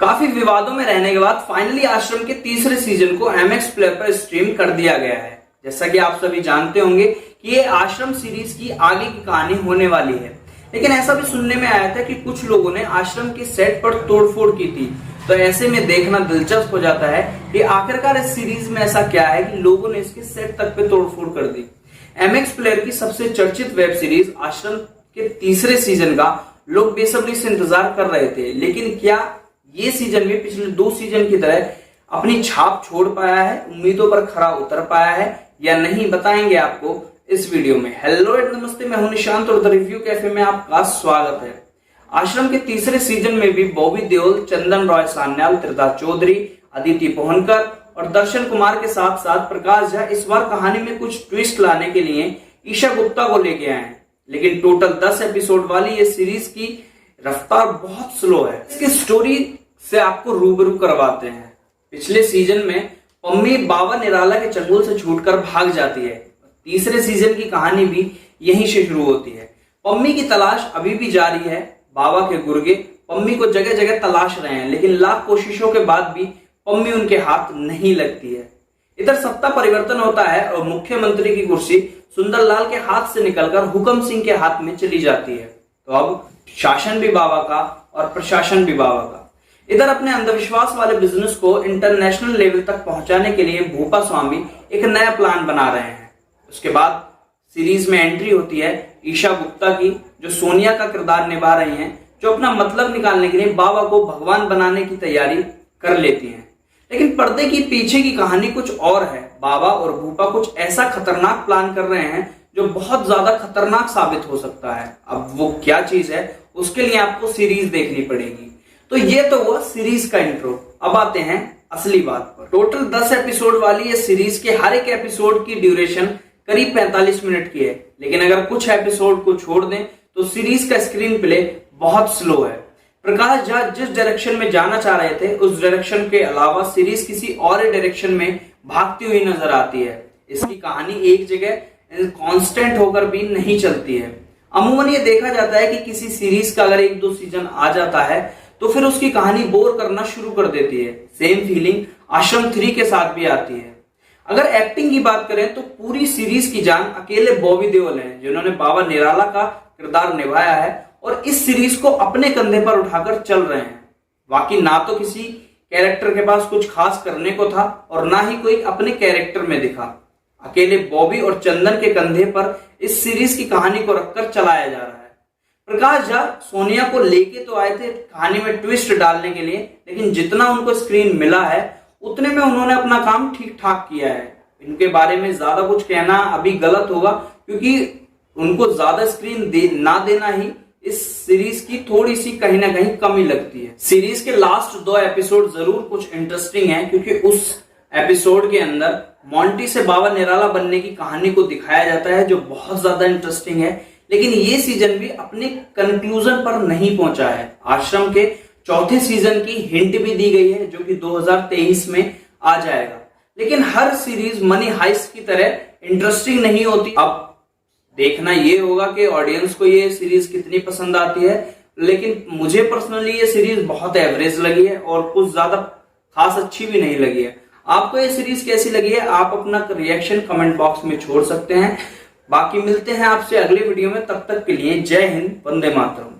काफी विवादों में रहने के बाद फाइनली आश्रम के तीसरे सीजन को MX प्लेयर पर स्ट्रीम कर दिया गया है। जैसा कि आप सभी जानते होंगे कि ये आश्रम सीरीज की आगे की कहानी होने वाली है, लेकिन ऐसा भी सुनने में आया था कि कुछ लोगों ने आश्रम के सेट पर तोड़फोड़ की थी। तो ऐसे में देखना दिलचस्प हो जाता है कि आखिरकार इस सीरीज में ऐसा क्या है कि लोगों ने इसके सेट तक पे तोड़फोड़ कर दी। MX प्लेयर की सबसे चर्चित वेब सीरीज आश्रम के तीसरे सीजन का लोग बेसब्री से इंतजार कर रहे थे, लेकिन क्या ये सीजन भी पिछले 2 सीजन की तरह अपनी छाप छोड़ पाया है, उम्मीदों पर खरा उतर पाया है या नहीं, बताएंगे आपको इस वीडियो में। हेलो एंड नमस्ते, मैं हूं निशांत और द रिव्यू कैफे में आपका स्वागत है। आश्रम के तीसरे सीजन में भी बॉबी देओल, चंदन रॉय सान्याल, त्रिधा चौधरी, अदिति पोहनकर और दर्शन कुमार के साथ साथ प्रकाश झा इस बार कहानी में कुछ ट्विस्ट लाने के लिए ईशा गुप्ता को लेके आए हैं। लेकिन टोटल 10 एपिसोड वाली ये सीरीज की रफ्तार बहुत स्लो है। इसकी स्टोरी से आपको रूबरू करवाते हैं। पिछले सीजन में पम्मी बाबा निराला के चंगुल से छूटकर भाग जाती है। तीसरे सीजन की कहानी भी यहीं से शुरू होती है। पम्मी की तलाश अभी भी जारी है। बाबा के गुर्गे पम्मी को जगह जगह तलाश रहे हैं, लेकिन लाख कोशिशों के बाद भी पम्मी उनके हाथ नहीं लगती है। इधर सत्ता परिवर्तन होता है और मुख्यमंत्री की कुर्सी सुंदरलाल के हाथ से निकलकर हुकम सिंह के हाथ में चली जाती है। तो अब शासन भी बाबा का और प्रशासन भी बाबा का। इधर अपने अंधविश्वास वाले बिजनेस को इंटरनेशनल लेवल तक पहुंचाने के लिए भूपा स्वामी एक नया प्लान बना रहे हैं। उसके बाद सीरीज में एंट्री होती है ईशा गुप्ता की, जो सोनिया का किरदार निभा रही हैं, जो अपना मतलब निकालने के लिए बाबा को भगवान बनाने की तैयारी कर लेती हैं। लेकिन पर्दे की पीछे की कहानी कुछ और है। बाबा और भूपा कुछ ऐसा खतरनाक प्लान कर रहे हैं जो बहुत ज्यादा खतरनाक साबित हो सकता है। अब वो क्या चीज है, उसके लिए आपको सीरीज देखनी पड़ेगी। तो ये तो हुआ सीरीज का इंट्रो। अब आते हैं असली बात पर। टोटल 10 एपिसोड वाली ये सीरीज के हर एक एपिसोड की ड्यूरेशन करीब 45 मिनट की है, लेकिन अगर कुछ एपिसोड को छोड़ दें तो सीरीज का स्क्रीन प्ले बहुत स्लो है। प्रकाश झा जिस डायरेक्शन में जाना चाह रहे थे, उस डायरेक्शन के अलावा सीरीज किसी और डायरेक्शन में भागती हुई नजर आती है। इसकी कहानी एक जगह कांस्टेंट होकर भी नहीं चलती है। अमूमन ये देखा जाता है कि किसी सीरीज का अगर 1-2 सीजन आ जाता है तो फिर उसकी कहानी बोर करना शुरू कर देती है। सेम फीलिंग आश्रम 3 के साथ भी आती है। अगर एक्टिंग की बात करें तो पूरी सीरीज की जान अकेले बॉबी देओल हैं, जिन्होंने बाबा निराला का किरदार निभाया है और इस सीरीज को अपने कंधे पर उठाकर चल रहे हैं। बाकी ना तो किसी कैरेक्टर के पास कुछ खास करने को था और ना ही कोई अपने कैरेक्टर में दिखा। अकेले बॉबी और चंदन के कंधे पर इस सीरीज की कहानी को रखकर चलाया जा रहा है। प्रकाश झा सोनिया को लेके तो आए थे कहानी में ट्विस्ट डालने के लिए, लेकिन जितना उनको स्क्रीन मिला है उतने में उन्होंने अपना काम ठीक ठाक किया है। इनके बारे में ज्यादा कुछ कहना अभी गलत होगा, क्योंकि उनको ज्यादा स्क्रीन ना देना ही इस सीरीज की थोड़ी सी कहीं ना कहीं कमी लगती है। सीरीज के लास्ट 2 एपिसोड जरूर कुछ इंटरेस्टिंग है, क्योंकि उस एपिसोड के अंदर मोंटी से बाबा निराला बनने की कहानी को दिखाया जाता है, जो बहुत ज्यादा इंटरेस्टिंग है। लेकिन ये सीजन भी अपने कंक्लूजन पर नहीं पहुंचा है। आश्रम के चौथे सीजन की हिंट भी दी गई है, जो कि 2023 में आ जाएगा। लेकिन हर सीरीज मनी हाइस्ट की तरह इंटरेस्टिंग नहीं होती। अब देखना ये होगा कि ऑडियंस को ये सीरीज कितनी पसंद आती है। लेकिन मुझे पर्सनली ये सीरीज बहुत एवरेज लगी है और कुछ ज्यादा खास अच्छी भी नहीं लगी है। आपको ये सीरीज कैसी लगी है, आप अपना रिएक्शन कमेंट बॉक्स में छोड़ सकते हैं। बाकी मिलते हैं आपसे अगले वीडियो में, तब तक के लिए जय हिंद, वंदे मातरम।